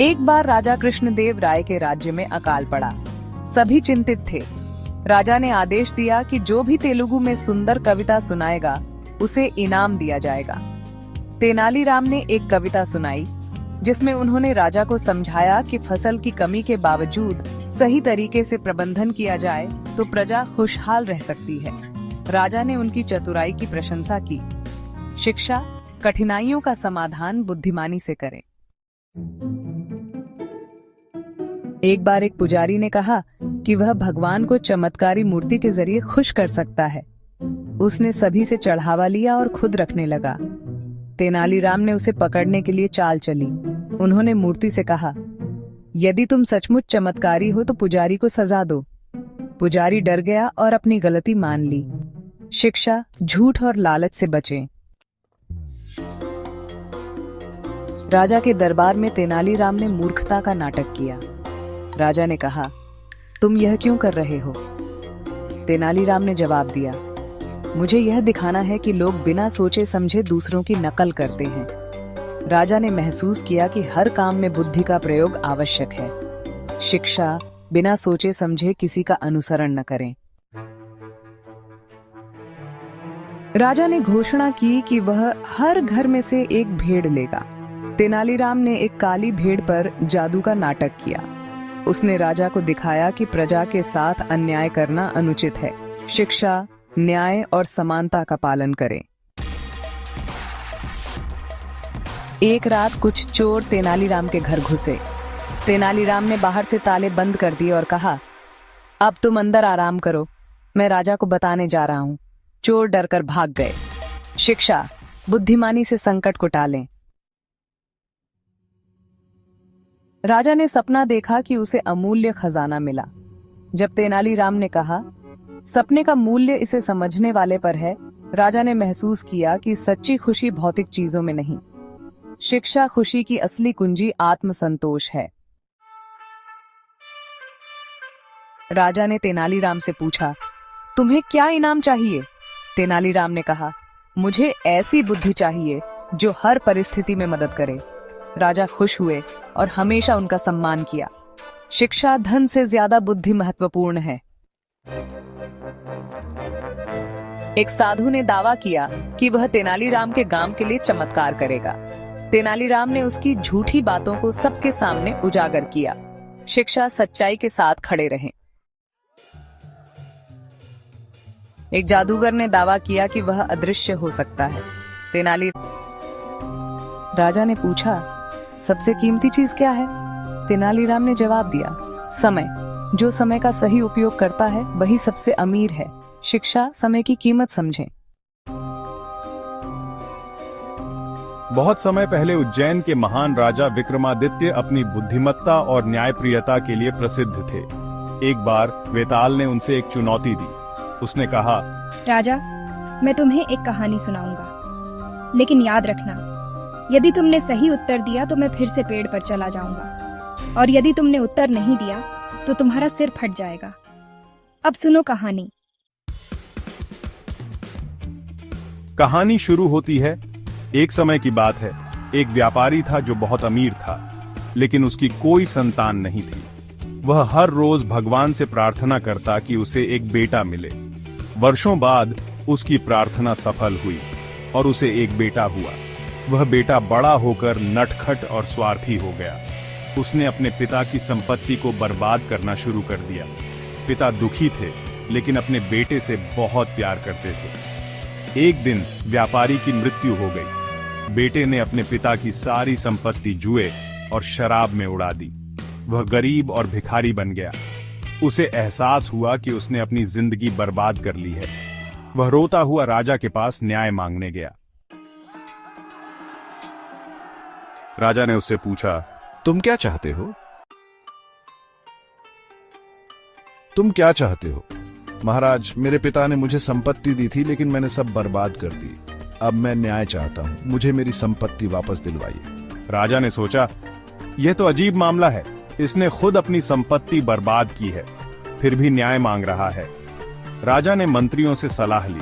एक बार राजा कृष्णदेव राय के राज्य में अकाल पड़ा। सभी चिंतित थे। राजा ने आदेश दिया कि जो भी तेलुगु में सुंदर कविता सुनाएगा उसे इनाम दिया जाएगा। तेनालीराम ने एक कविता सुनाई जिसमें उन्होंने राजा को समझाया कि फसल की कमी के बावजूद सही तरीके से प्रबंधन किया जाए तो प्रजा खुशहाल रह सकती है। राजा ने उनकी चतुराई की प्रशंसा की। शिक्षा, कठिनाइयों का समाधान बुद्धिमानी से करें। एक बार एक पुजारी ने कहा कि वह भगवान को चमत्कारी मूर्ति के जरिए खुश कर सकता है। उसने सभी से चढ़ावा लिया और खुद रखने लगा। तेनालीराम ने उसे पकड़ने के लिए चाल चली। उन्होंने मूर्ति से कहा, यदि तुम सचमुच चमत्कारी हो तो पुजारी को सजा दो। पुजारी डर गया और अपनी गलती मान ली। शिक्षा, झूठ और लालच से बचें। राजा के दरबार में तेनालीराम ने मूर्खता का नाटक किया। राजा ने कहा, तुम यह क्यों कर रहे हो? तेनालीराम ने जवाब दिया, मुझे यह दिखाना है कि लोग बिना सोचे समझे दूसरों की नकल करते हैं। राजा ने महसूस किया कि हर काम में बुद्धि का प्रयोग आवश्यक है। शिक्षा, बिना सोचे समझे किसी का अनुसरण न करें। राजा ने घोषणा की कि वह हर घर में से एक भेड़ लेगा। तेनालीराम ने एक काली भेड़ पर जादू का नाटक किया। उसने राजा को दिखाया कि प्रजा के साथ अन्याय करना अनुचित है। शिक्षा, न्याय और समानता का पालन करें। एक रात कुछ चोर तेनालीराम के घर घुसे। तेनालीराम ने बाहर से ताले बंद कर दिए और कहा, अब तुम अंदर आराम करो, मैं राजा को बताने जा रहा हूं। चोर डरकर भाग गए। शिक्षा, बुद्धिमानी से संकट को टालें। राजा ने सपना देखा कि उसे अमूल्य खजाना मिला। जब तेनालीराम ने कहा, सपने का मूल्य इसे समझने वाले पर है, राजा ने महसूस किया कि सच्ची खुशी भौतिक चीजों में नहीं। शिक्षा, खुशी की असली कुंजी आत्मसंतोष है। राजा ने तेनालीराम से पूछा, तुम्हें क्या इनाम चाहिए? तेनालीराम ने कहा, मुझे ऐसी बुद्धि चाहिए जो हर परिस्थिति में मदद करे। राजा खुश हुए और हमेशा उनका सम्मान किया। शिक्षा, धन से ज्यादा बुद्धि महत्वपूर्ण है। एक साधु ने दावा किया कि वह तेनालीराम के गांव के लिए चमत्कार करेगा। तेनालीराम ने उसकी झूठी बातों को सबके सामने उजागर किया। शिक्षा, सच्चाई के साथ खड़े रहें। एक जादूगर ने दावा किया कि वह अदृश्य हो सकता है। राजा ने पूछा, सबसे कीमती चीज क्या है? तेनालीराम ने जवाब दिया, समय। जो समय का सही उपयोग करता है वही सबसे अमीर है। शिक्षा, समय की कीमत समझें। बहुत समय पहले उज्जैन के महान राजा विक्रमादित्य अपनी बुद्धिमत्ता और न्यायप्रियता के लिए प्रसिद्ध थे। एक बार वेताल ने उनसे एक चुनौती दी। उसने कहा, राजा, मैं तुम्हें एक कहानी सुनाऊंगा, लेकिन याद रखना, यदि तुमने सही उत्तर दिया तो मैं फिर से पेड़ पर चला जाऊंगा, और यदि तुमने उत्तर नहीं दिया तो तुम्हारा सिर फट जाएगा। अब सुनो कहानी। कहानी शुरू होती है। एक समय की बात है। एक व्यापारी था जो बहुत अमीर था, लेकिन उसकी कोई संतान नहीं थी। वह हर रोज भगवान से प्रार्थना करता कि उसे एक बेटा मिले। वर्षों बाद उसकी प्रार्थना सफल हुई और उसे एक बेटा हुआ। वह बेटा बड़ा होकर नटखट और स्वार्थी हो गया। उसने अपने पिता की संपत्ति को बर्बाद करना शुरू कर दिया। पिता दुखी थे, लेकिन अपने बेटे से बहुत प्यार करते थे। एक दिन व्यापारी की मृत्यु हो गई। बेटे ने अपने पिता की सारी संपत्ति जुए और शराब में उड़ा दी। वह गरीब और भिखारी बन गया। उसे एहसास हुआ कि उसने अपनी जिंदगी बर्बाद कर ली है। वह रोता हुआ राजा के पास न्याय मांगने गया। राजा ने उससे पूछा, तुम क्या चाहते हो? तुम क्या चाहते हो? महाराज, मेरे पिता ने मुझे संपत्ति दी थी, लेकिन मैंने सब बर्बाद कर दी। अब मैं न्याय चाहता हूँ, मुझे मेरी संपत्ति वापस दिलवाइए। राजा ने सोचा, यह तो अजीब मामला है। इसने खुद अपनी संपत्ति बर्बाद की है, फिर भी न्याय मांग रहा है। राजा ने मंत्रियों से सलाह ली।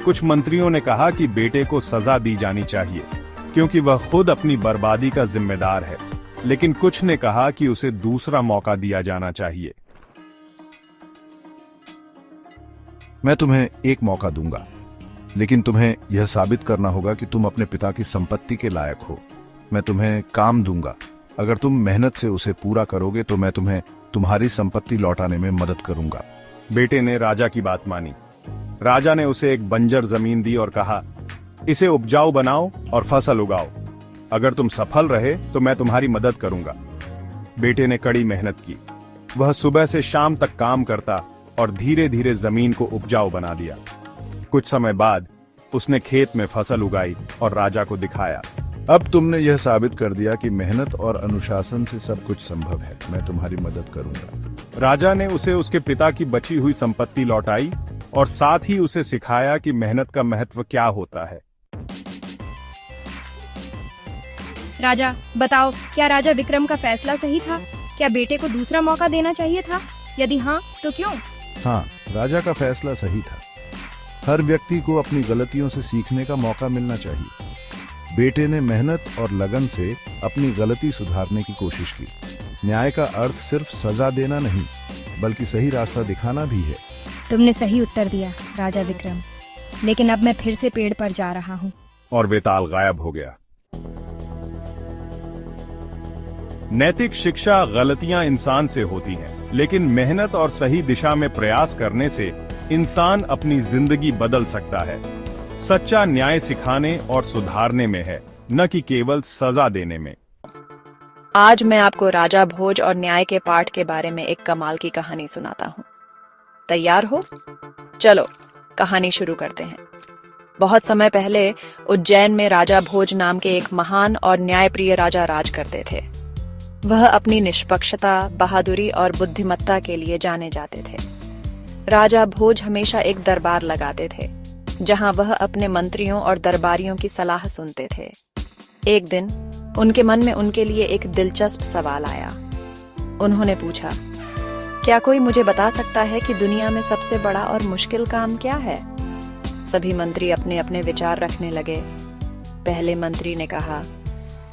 कुछ मंत्रियों ने कहा कि बेटे को सजा दी जानी चाहिए, क्योंकि वह खुद अपनी बर्बादी का जिम्मेदार है। लेकिन कुछ ने कहा कि उसे दूसरा मौका दिया जाना चाहिए। मैं तुम्हें एक मौका दूंगा, लेकिन तुम्हें यह साबित करना होगा कि तुम अपने पिता की संपत्ति के लायक हो। मैं तुम्हें काम दूंगा, अगर तुम मेहनत से उसे पूरा करोगे तो मैं तुम्हें तुम्हारी संपत्ति लौटाने में मदद करूंगा। बेटे ने राजा की बात मानी। राजा ने उसे एक बंजर जमीन दी और कहा, इसे उपजाऊ बनाओ और फसल उगाओ। अगर तुम सफल रहे तो मैं तुम्हारी मदद करूंगा। बेटे ने कड़ी मेहनत की। वह सुबह से शाम तक काम करता और धीरे धीरे जमीन को उपजाऊ बना दिया। कुछ समय बाद उसने खेत में फसल उगाई और राजा को दिखाया। अब तुमने यह साबित कर दिया कि मेहनत और अनुशासन से सब कुछ संभव है। मैं तुम्हारी मदद करूंगा। राजा ने उसे उसके पिता की बची हुई संपत्ति लौटाई और साथ ही उसे सिखाया कि मेहनत का महत्व क्या होता है। राजा, बताओ, क्या राजा विक्रम का फैसला सही था? क्या बेटे को दूसरा मौका देना चाहिए था? यदि हाँ, तो क्यों? हाँ, राजा का फैसला सही था। हर व्यक्ति को अपनी गलतियों से सीखने का मौका मिलना चाहिए। बेटे ने मेहनत और लगन से अपनी गलती सुधारने की कोशिश की। न्याय का अर्थ सिर्फ सजा देना नहीं, बल्कि सही रास्ता दिखाना भी है। तुमने सही उत्तर दिया, राजा विक्रम। लेकिन अब मैं फिर से पेड़ पर जा रहा हूँ। और वेताल गायब हो गया। नैतिक शिक्षा गलतियां इंसान से होती हैं, लेकिन मेहनत और सही दिशा में प्रयास करने से इंसान अपनी जिंदगी बदल सकता है। सच्चा न्याय सिखाने और सुधारने में है, न कि केवल सजा देने में। आज मैं आपको राजा भोज और न्याय के पाठ के बारे में एक कमाल की कहानी सुनाता हूँ। तैयार हो? चलो कहानी शुरू करते हैं। बहुत समय पहले उज्जैन में राजा भोज नाम के एक महान और न्यायप्रिय राजा राज करते थे। वह अपनी निष्पक्षता, बहादुरी और बुद्धिमत्ता के लिए जाने जाते थे। राजा भोज हमेशा एक दरबार लगाते थे, जहां वह अपने मंत्रियों और दरबारियों की सलाह सुनते थे। एक दिन उनके मन में उनके लिए एक दिलचस्प सवाल आया। उन्होंने पूछा, क्या कोई मुझे बता सकता है कि दुनिया में सबसे बड़ा और मुश्किल काम क्या है? सभी मंत्री अपने अपने विचार रखने लगे। पहले मंत्री ने कहा,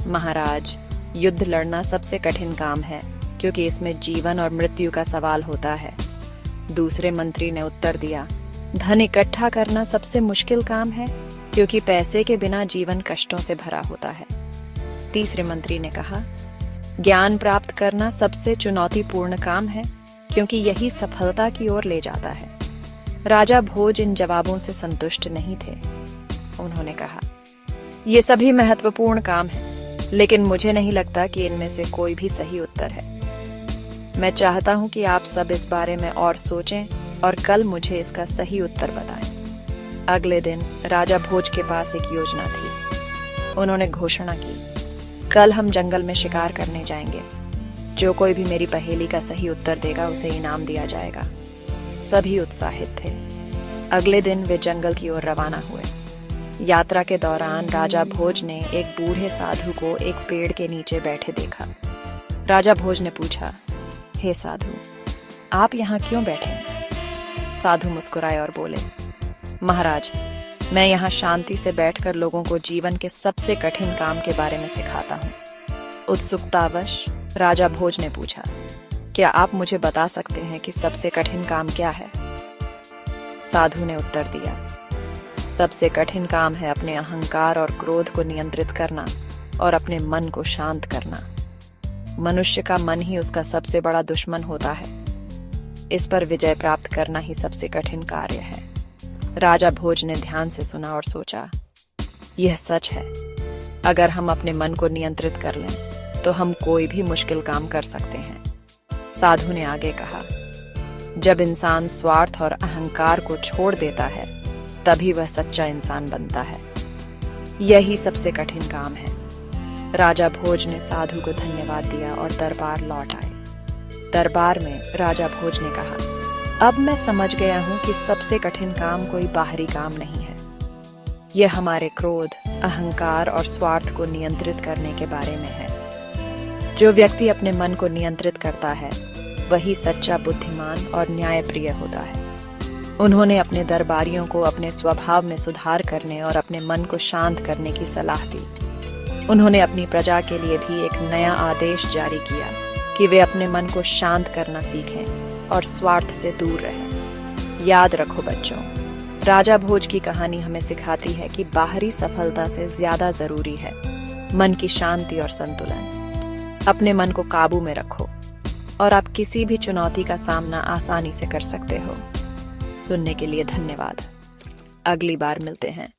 महाराज, युद्ध लड़ना सबसे कठिन काम है, क्योंकि इसमें जीवन और मृत्यु का सवाल होता है। दूसरे मंत्री ने उत्तर दिया, धन इकट्ठा करना सबसे मुश्किल काम है, क्योंकि पैसे के बिना जीवन कष्टों से भरा होता है। तीसरे मंत्री ने कहा, ज्ञान प्राप्त करना सबसे चुनौतीपूर्ण काम है, क्योंकि यही सफलता की ओर ले जाता है। राजा भोज इन जवाबों से संतुष्ट नहीं थे। उन्होंने कहा, ये सभी महत्वपूर्ण काम हैं, लेकिन मुझे नहीं लगता कि इनमें से कोई भी सही उत्तर है। मैं चाहता हूं कि आप सब इस बारे में और सोचें और कल मुझे इसका सही उत्तर बताएं। अगले दिन राजा भोज के पास एक योजना थी। उन्होंने घोषणा की, कल हम जंगल में शिकार करने जाएंगे। जो कोई भी मेरी पहेली का सही उत्तर देगा उसे इनाम दिया जाएगा। सभी उत्साहित थे। अगले दिन वे जंगल की ओर रवाना हुए। यात्रा के दौरान राजा भोज ने एक बूढ़े साधु को एक पेड़ के नीचे बैठे देखा। राजा भोज ने पूछा, हे साधु, आप यहाँ क्यों बैठे हैं? साधु मुस्कुराए और बोले, महाराज, मैं यहाँ शांति से बैठकर लोगों को जीवन के सबसे कठिन काम के बारे में सिखाता हूँ। उत्सुकतावश राजा भोज ने पूछा, क्या आप मुझे बता सकते हैं कि सबसे कठिन काम क्या है? साधु ने उत्तर दिया, सबसे कठिन काम है अपने अहंकार और क्रोध को नियंत्रित करना और अपने मन को शांत करना। मनुष्य का मन ही उसका सबसे बड़ा दुश्मन होता है। इस पर विजय प्राप्त करना ही सबसे कठिन कार्य है। राजा भोज ने ध्यान से सुना और सोचा, यह सच है। अगर हम अपने मन को नियंत्रित कर लें तो हम कोई भी मुश्किल काम कर सकते हैं। साधु ने आगे कहा, जब इंसान स्वार्थ और अहंकार को छोड़ देता है तभी वह सच्चा इंसान बनता है। यही सबसे कठिन काम है। राजा भोज ने साधु को धन्यवाद दिया और दरबार लौट आए। दरबार में राजा भोज ने कहा, अब मैं समझ गया हूं कि सबसे कठिन काम कोई बाहरी काम नहीं है। यह हमारे क्रोध, अहंकार और स्वार्थ को नियंत्रित करने के बारे में है। जो व्यक्ति अपने मन को नियंत्रित करता है वही सच्चा बुद्धिमान और न्यायप्रिय होता है। उन्होंने अपने दरबारियों को अपने स्वभाव में सुधार करने और अपने मन को शांत करने की सलाह दी। उन्होंने अपनी प्रजा के लिए भी एक नया आदेश जारी किया कि वे अपने मन को शांत करना सीखें और स्वार्थ से दूर रहें। याद रखो बच्चों, राजा भोज की कहानी हमें सिखाती है कि बाहरी सफलता से ज्यादा जरूरी है मन की शांति और संतुलन। अपने मन को काबू में रखो और आप किसी भी चुनौती का सामना आसानी से कर सकते हो। सुनने के लिए धन्यवाद। अगली बार मिलते हैं।